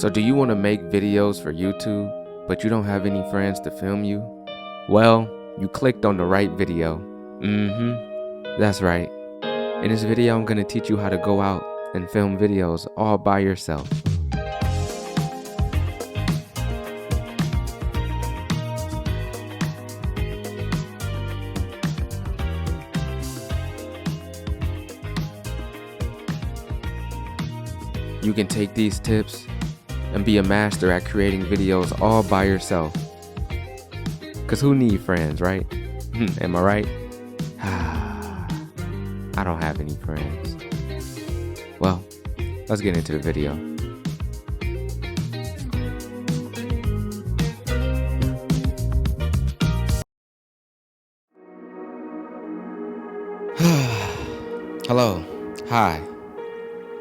So do you want to make videos for YouTube, but you don't have any friends to film you? Well, you clicked on the right video. That's right. In this video, I'm going to teach you how to go out and film videos all by yourself. You can take these tips and be a master at creating videos all by yourself. Cause who need friends, right? Am I right? I don't have any friends. Well, let's get into the video. Hello, hi,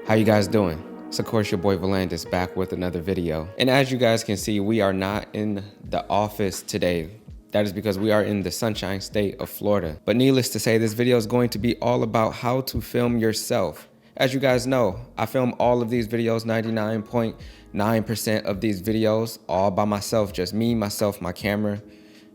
how you guys doing? It's of course your boy Vuhlandes back with another video. And as you guys can see, we are not in the office today. That is because we are in the sunshine state of Florida. But needless to say, this video is going to be all about how to film yourself. As you guys know, I film all of these videos, 99.9% of these videos, all by myself, just me, myself, my camera,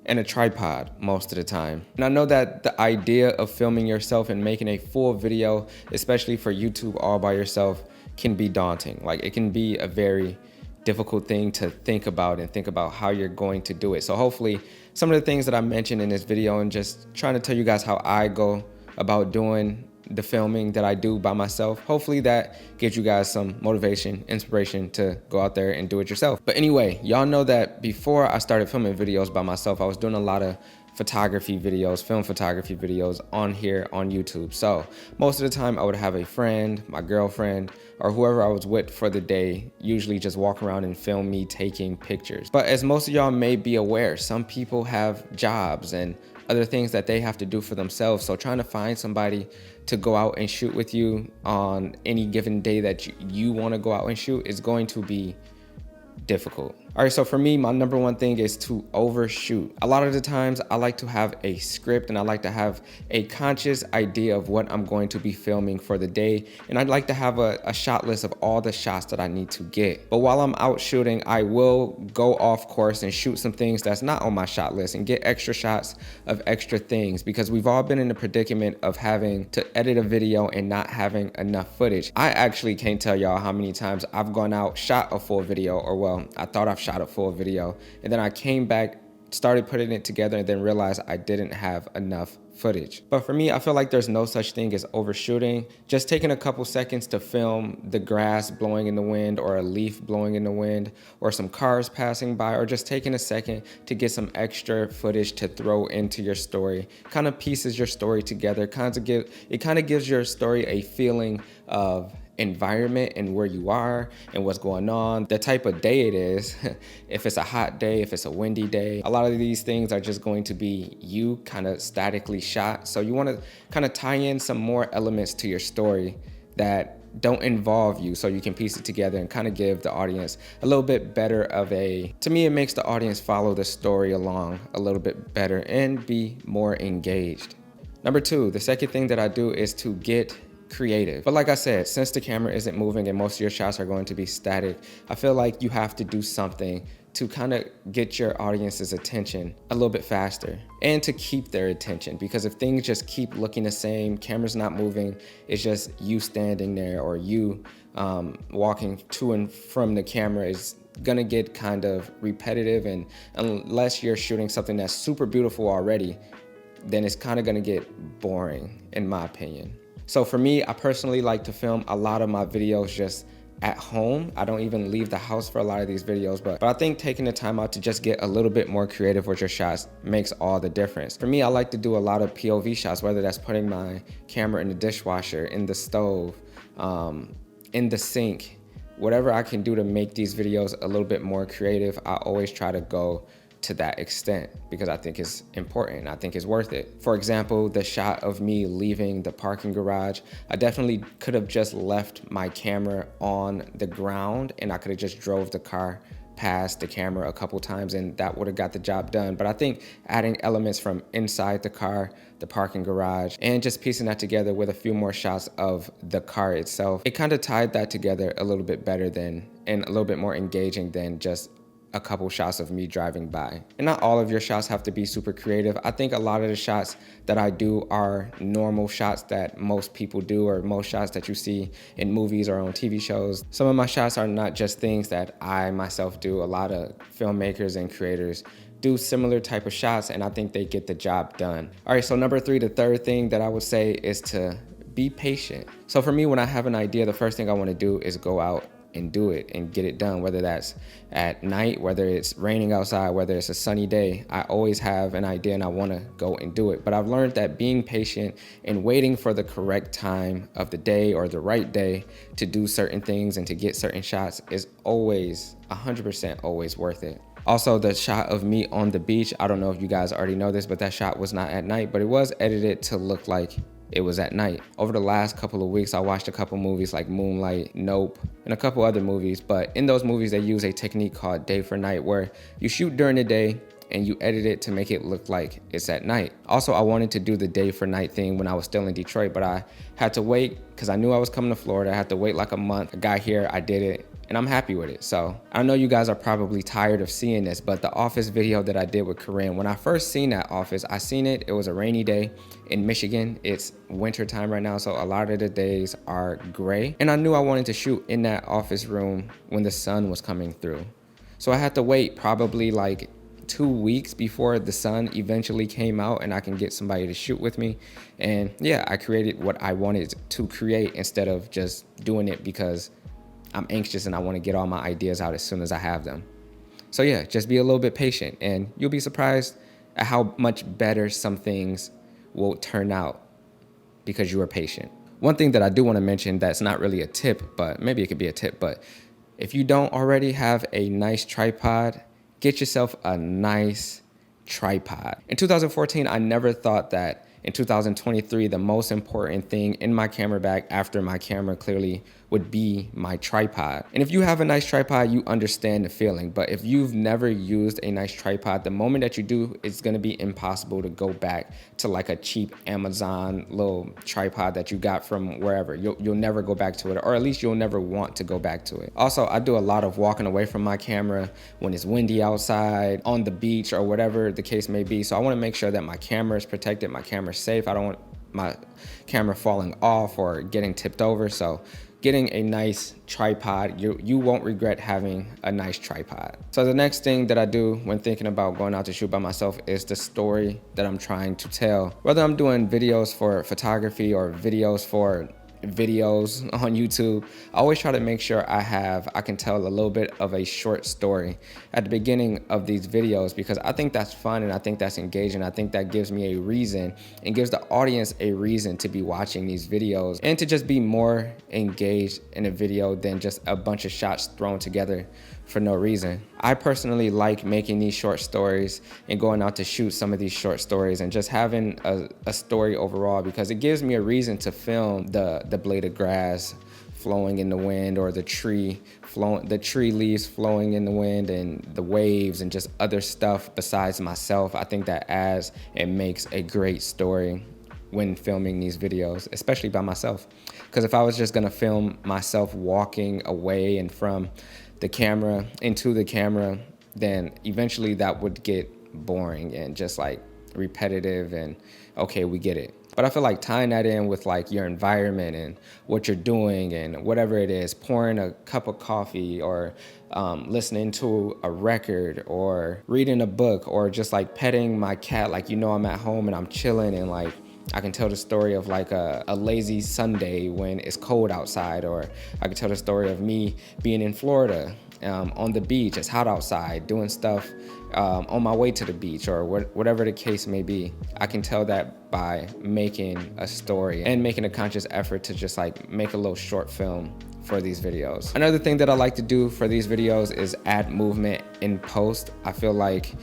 and a tripod most of the time. And I know that the idea of filming yourself and making a full video, especially for YouTube all by yourself, can be daunting. Like, it can be a very difficult thing to think about and think about how you're going to do it. So hopefully some of the things that I mentioned in this video and just trying to tell you guys how I go about doing the filming that I do by myself, hopefully that gives you guys some motivation, inspiration to go out there and do it yourself. But anyway, y'all know that before I started filming videos by myself, I was doing a lot of photography videos, film photography videos on here on YouTube. So most of the time I would have a friend, my girlfriend, or whoever I was with for the day, usually just walk around and film me taking pictures. But as most of y'all may be aware, some people have jobs and other things that they have to do for themselves. So trying to find somebody to go out and shoot with you on any given day that you want to go out and shoot is going to be difficult. All right, so for me, my number one thing is to overshoot. A lot of the times I like to have a script and I like to have a conscious idea of what I'm going to be filming for the day. And I'd like to have a shot list of all the shots that I need to get. But while I'm out shooting, I will go off course and shoot some things that's not on my shot list and get extra shots of extra things, because we've all been in the predicament of having to edit a video and not having enough footage. I actually can't tell y'all how many times I've gone out, shot a full video, or well, I thought I've shot a full video, and then I came back, started putting it together, and then realized I didn't have enough footage. But for me, I feel like there's no such thing as overshooting. Just taking a couple seconds to film the grass blowing in the wind, or a leaf blowing in the wind, or some cars passing by, or just taking a second to get some extra footage to throw into your story kind of pieces your story together. It kind of gives your story a feeling of environment and where you are and what's going on, the type of day it is, if it's a hot day, if it's a windy day. A lot of these things are just going to be you kind of statically shot. So you want to kind of tie in some more elements to your story that don't involve you, so you can piece it together and kind of give the audience a little bit better of to me, it makes the audience follow the story along a little bit better and be more engaged. Number two, the second thing that I do is to get creative. But like I said, since the camera isn't moving and most of your shots are going to be static, I feel like you have to do something to kind of get your audience's attention a little bit faster and to keep their attention. Because if things just keep looking the same, camera's not moving, it's just you standing there, or you walking to and from the camera, is gonna get kind of repetitive. And unless you're shooting something that's super beautiful already, then it's kind of gonna get boring, in my opinion. So for me, I personally like to film a lot of my videos just at home. I don't even leave the house for a lot of these videos, but I think taking the time out to just get a little bit more creative with your shots makes all the difference. For me, I like to do a lot of POV shots, whether that's putting my camera in the dishwasher, in the stove, in the sink, whatever I can do to make these videos a little bit more creative. I always try to go to that extent because I think it's important. I think it's worth it. For example, the shot of me leaving the parking garage, I definitely could have just left my camera on the ground and I could have just drove the car past the camera a couple times and that would have got the job done. But I think adding elements from inside the car, the parking garage, and just piecing that together with a few more shots of the car itself, it kind of tied that together a little bit better than, and a little bit more engaging than just a couple shots of me driving by. And not all of your shots have to be super creative. I think a lot of the shots that I do are normal shots that most people do, or most shots that you see in movies or on TV shows. Some of my shots are not just things that I myself do. A lot of filmmakers and creators do similar type of shots, and I think they get the job done. All right, so number 3, the third thing that I would say is to be patient. So for me, when I have an idea, the first thing I want to do is go out and do it and get it done, whether that's at night, whether it's raining outside, whether it's a sunny day. I always have an idea and I want to go and do it. But I've learned that being patient and waiting for the correct time of the day or the right day to do certain things and to get certain shots is always 100% always worth it. Also, the shot of me on the beach, I don't know if you guys already know this, but that shot was not at night, but it was edited to look like it was at night. Over the last couple of weeks, I watched a couple movies like Moonlight, Nope, and a couple other movies. But in those movies, they use a technique called day for night, where you shoot during the day and you edit it to make it look like it's at night. Also, I wanted to do the day for night thing when I was still in Detroit, but I had to wait because I knew I was coming to Florida. I had to wait like a month. I got here, I did it, and I'm happy with it. So I know you guys are probably tired of seeing this, but the Office video that I did with Corinne, when I first seen that Office, I seen it, it was a rainy day in Michigan. It's winter time right now, so a lot of the days are gray. And I knew I wanted to shoot in that office room when the sun was coming through. So I had to wait probably like 2 weeks before the sun eventually came out and I can get somebody to shoot with me. And yeah, I created what I wanted to create instead of just doing it because I'm anxious and I want to get all my ideas out as soon as I have them. So yeah, just be a little bit patient and you'll be surprised at how much better some things will turn out because you are patient. One thing that I do want to mention that's not really a tip, but maybe it could be a tip, but if you don't already have a nice tripod, get yourself a nice tripod. In 2014, I never thought that in 2023, the most important thing in my camera bag after my camera clearly would be my tripod. And if you have a nice tripod, you understand the feeling. But if you've never used a nice tripod, the moment that you do, it's gonna be impossible to go back to like a cheap Amazon little tripod that you got from wherever. You'll never go back to it, or at least you'll never want to go back to it. Also, I do a lot of walking away from my camera when it's windy outside, on the beach, or whatever the case may be. So I wanna make sure that my camera is protected, my camera's safe. I don't want my camera falling off or getting tipped over. So getting a nice tripod, you won't regret having a nice tripod. So the next thing that I do when thinking about going out to shoot by myself is the story that I'm trying to tell. Whether I'm doing videos for photography or videos on YouTube, I always try to make sure I can tell a little bit of a short story at the beginning of these videos, because I think that's fun and I think that's engaging. I think that gives me a reason and gives the audience a reason to be watching these videos and to just be more engaged in a video than just a bunch of shots thrown together for no reason. I personally like making these short stories and going out to shoot some of these short stories and just having a story overall, because it gives me a reason to film the blade of grass flowing in the wind, or the tree leaves flowing in the wind, and the waves and just other stuff besides myself. I think that adds and makes a great story when filming these videos, especially by myself. Because if I was just gonna film myself walking away and from the camera into the camera, then eventually that would get boring and just like repetitive and okay, we get it. But I feel like tying that in with like your environment and what you're doing and whatever it is, pouring a cup of coffee or listening to a record or reading a book or just like petting my cat, like, you know, I'm at home and I'm chilling and like I can tell the story of like a lazy Sunday when it's cold outside, or I can tell the story of me being in Florida on the beach, it's hot outside, doing stuff on my way to the beach, or whatever the case may be. I can tell that by making a story and making a conscious effort to just like make a little short film for these videos. Another thing that I like to do for these videos is add movement in post. I feel like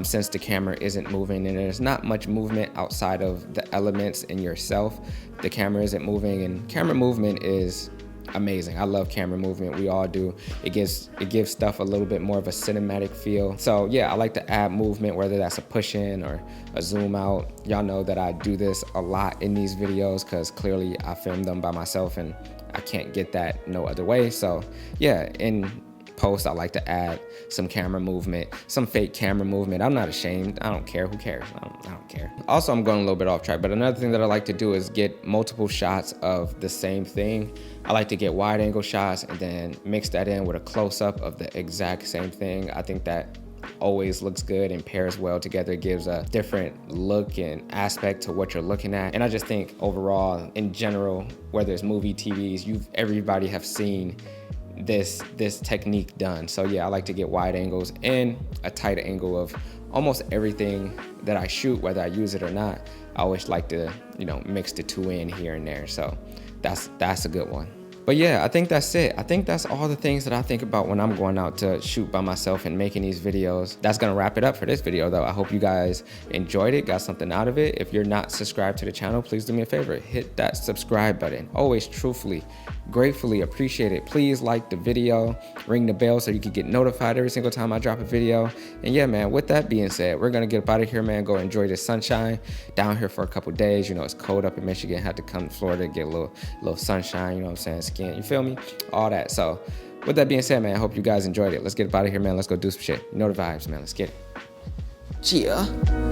since the camera isn't moving and there's not much movement outside of the elements in yourself, the camera isn't moving, and camera movement is amazing. I love camera movement. We all do. It gives stuff a little bit more of a cinematic feel. So yeah, I like to add movement, whether that's a push in or a zoom out. Y'all know that I do this a lot in these videos because clearly I filmed them by myself and I can't get that no other way. So yeah, in post, I like to add some camera movement, some fake camera movement. I'm not ashamed. I don't care. Who cares? I don't care. Also, I'm going a little bit off track, but another thing that I like to do is get multiple shots of the same thing. I like to get wide angle shots and then mix that in with a close up of the exact same thing. I think that always looks good and pairs well together. It gives a different look and aspect to what you're looking at. And I just think overall, in general, whether it's movie, TVs, everybody have seen this technique done. So yeah, I like to get wide angles and a tight angle of almost everything that I shoot, whether I use it or not. I always like to, mix the two in here and there. So that's a good one. But yeah, I think that's it. I think that's all the things that I think about when I'm going out to shoot by myself and making these videos. That's gonna wrap it up for this video though. I hope you guys enjoyed it, got something out of it. If you're not subscribed to the channel, please do me a favor, hit that subscribe button. Always truthfully, gratefully appreciate it. Please like the video, ring the bell so you can get notified every single time I drop a video. And yeah, man, with that being said, we're gonna get up out of here, man. Go enjoy the sunshine down here for a couple days. It's cold up in Michigan. Had to come to Florida to get a little sunshine, you know what I'm saying? Skin, you feel me? All that. So with that being said, man, I hope you guys enjoyed it. Let's get up out of here, man. Let's go do some shit. You know the vibes, man. Let's get it. Yeah.